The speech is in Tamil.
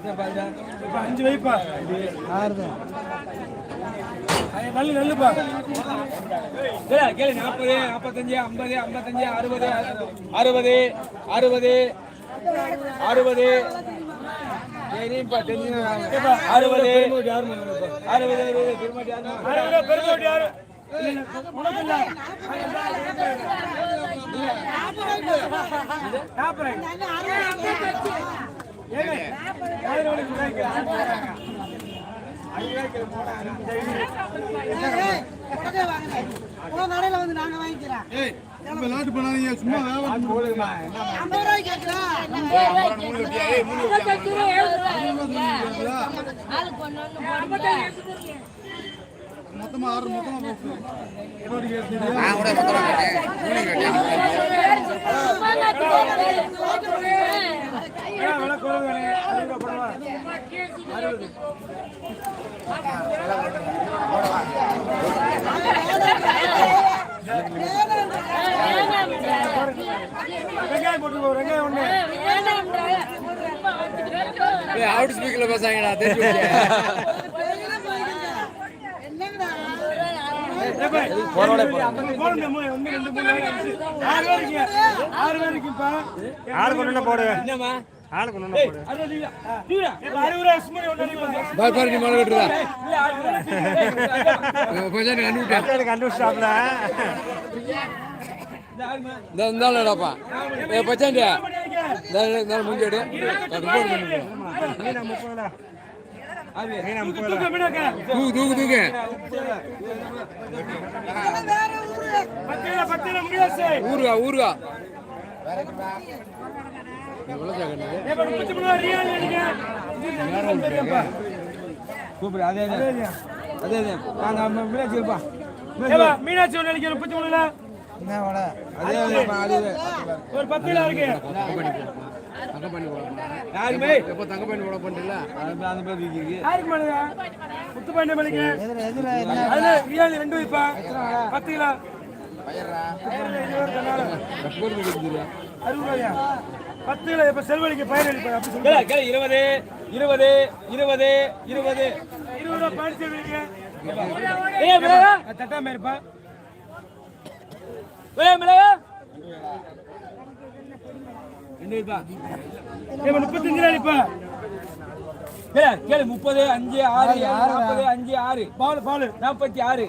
5 வைப்பா. 6 தான். நல்லுப்பா. கேளு 40 45 50 55 60 60 60 60 சரிப்பா தெரிஞ்சு 60 பெருமோடி யாரு கடையில வந்து நாங்க வாங்கிக்கிறோம். விளையாட்டு பண்ணாதீங்க சும்மா வியாபாரம் போடுங்கம்மா. 50 ரூபாய்க்கு கேட்கிறோம். மொத்தமா ஆறு மொத்தமா அவுட் ஸ்பீக்கர்ல பேசாங்கடா கண்டுபிடிச்சாப்லப்பா பச்சாண்டியா முடிஞ்சாடு தூக்கு ஊருகா மீனாட்சி ஒரு 10 கிலோ இருக்கு. ரெண்டு வைப்பா 10 கிலோ 10 கிலோ இப்ப செல்வழிக்கு பயிர் அளிப்பா 20 20 20 20 20 பயிர் செல்வழிக்கு தட்டாம இருப்பா மிளகா 35 அளிப்பா கேளு 30 5 6 40 5 6 பால் 46